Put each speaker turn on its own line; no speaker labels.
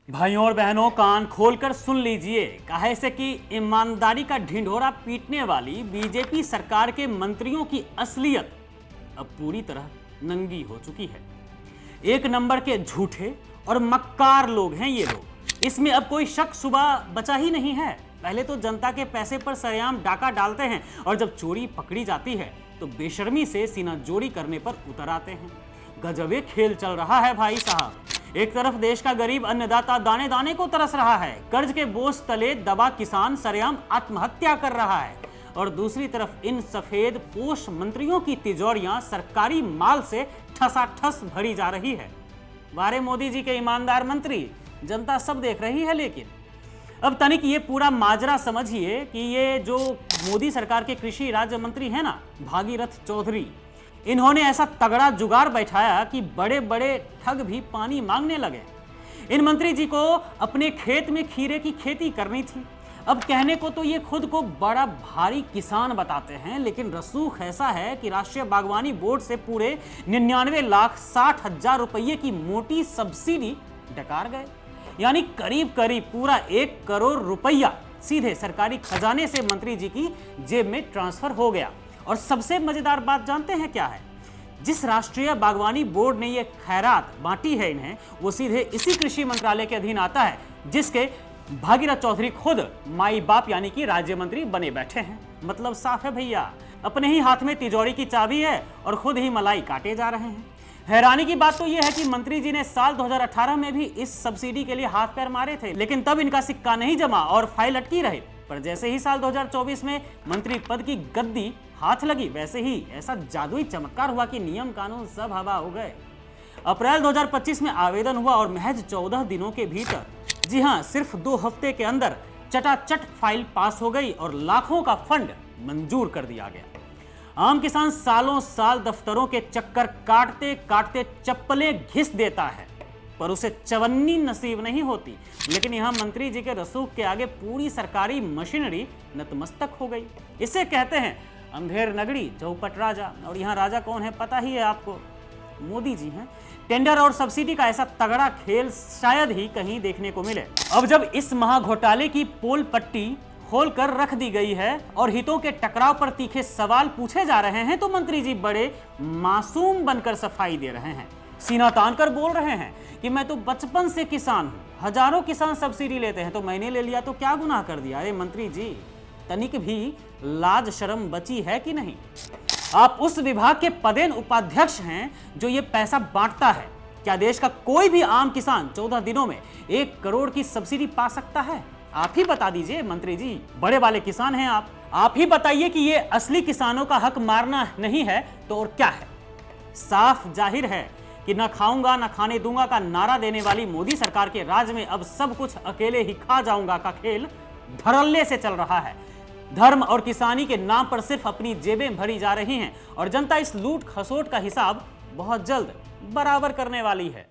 भाइयों और बहनों, कान खोलकर सुन लीजिए। काहे से कि ईमानदारी का ढिंढोरा पीटने वाली बीजेपी सरकार के मंत्रियों की असलियत अब पूरी तरह नंगी हो चुकी है। एक नंबर के झूठे और मक्कार लोग हैं ये लोग। इसमें अब कोई शक शुबा बचा ही नहीं है। पहले तो जनता के पैसे पर सरेआम डाका डालते हैं और जब चोरी पकड़ी जाती है तो बेशर्मी से सीना जोड़ी करने पर उतर आते हैं। गजबे खेल चल रहा है भाई साहब। एक तरफ देश का गरीब अन्नदाता दाने दाने को तरस रहा है, कर्ज के बोझ तले दबा किसान सरेआम आत्महत्या कर रहा है, और दूसरी तरफ इन सफेद पोष मंत्रियों की तिजोरियां सरकारी माल से ठसाठस भरी जा रही है। वारे मोदी जी के ईमानदार मंत्री, जनता सब देख रही है। लेकिन अब तनिक ये पूरा माजरा समझिए कि ये जो मोदी सरकार के कृषि राज्य मंत्री हैं ना, भागीरथ चौधरी, इन्होंने ऐसा तगड़ा जुगाड़ बैठाया कि बड़े बड़े ठग भी पानी मांगने लगे। इन मंत्री जी को अपने खेत में खीरे की खेती करनी थी। अब कहने को तो ये खुद को बड़ा भारी किसान बताते हैं, लेकिन रसूख ऐसा है कि राष्ट्रीय बागवानी बोर्ड से पूरे 99,60,000 रुपये की मोटी सब्सिडी डकार गए। यानी करीब करीब पूरा 1 करोड़ रुपया सीधे सरकारी खजाने से मंत्री जी की जेब में ट्रांसफर हो गया। और सबसे मजेदार बात जानते हैं क्या है? जिस राष्ट्रीय बागवानी बोर्ड ने ये खैरात बांटी है इन्हें, वो सीधे इसी कृषि मंत्रालय के अधीन आता है, जिसके भागीरथ चौधरी खुद माई बाप यानी कि राज्य मंत्री बने बैठे हैं। मतलब साफ है भैया, अपने ही हाथ में तिजोरी की चाबी है और खुद ही मलाई काटे जा रहे हैं। हैरानी की बात तो यह है कि मंत्री जी ने साल 2018 में भी इस सब्सिडी के लिए हाथ पैर मारे थे, लेकिन तब इनका सिक्का नहीं जमा और फाइल अटकी रही। पर जैसे ही साल 2024 में मंत्री पद की गद्दी हाथ लगी, वैसे ही ऐसा जादुई चमत्कार हुआ कि नियम कानून सब हवा हो गए। अप्रैल 2025 में आवेदन हुआ और महज 14 दिनों के भीतर, जी हां, सिर्फ 2 हफ्ते के अंदर चटाचट फाइल पास हो गई और लाखों का फंड मंजूर कर दिया गया। आम किसान सालों साल दफ्तरों के चक्कर काटते काटते चप्पलें घिस देता है, पर उसे चवन्नी नसीब नहीं होती। लेकिन यहां मंत्री जी के रसूख के आगे पूरी सरकारी मशीनरी नतमस्तक हो गई। इसे कहते हैं अंधेर नगरी चौपट राजा। और यहाँ राजा कौन है पता ही है आपको? मोदी जी हैं। टेंडर और सब्सिडी का ऐसा तगड़ा खेल शायद ही कहीं देखने को मिले। अब जब इस महाघोटाले की पोल पट्टी खोलकर रख दी गई है और हितों के टकराव पर तीखे सवाल पूछे जा रहे हैं, तो मंत्री जी बड़े मासूम बनकर सफाई दे रहे हैं। सीना तान कर बोल रहे हैं कि मैं तो बचपन से किसान हूं, हजारों किसान सब्सिडी लेते हैं, तो मैंने ले लिया तो क्या गुनाह कर दिया? अरे मंत्री जी, तनिक भी लाज शर्म बची है कि नहीं? आप उस विभाग के पदेन उपाध्यक्ष हैं जो ये पैसा बांटता है। क्या देश का कोई भी आम किसान 14 दिनों में 1 करोड़ की सब्सिडी पा सकता है? आप ही बता दीजिए मंत्री जी, बड़े वाले किसान हैं आप ही बताइए कि ये असली किसानों का हक मारना नहीं है तो और क्या है? साफ जाहिर है कि न खाऊंगा न खाने दूंगा का नारा देने वाली मोदी सरकार के राज में अब सब कुछ अकेले ही खा जाऊंगा का खेल धड़ल्ले से चल रहा है। धर्म और किसानी के नाम पर सिर्फ अपनी जेबें भरी जा रही हैं और जनता इस लूट खसोट का हिसाब बहुत जल्द बराबर करने वाली है।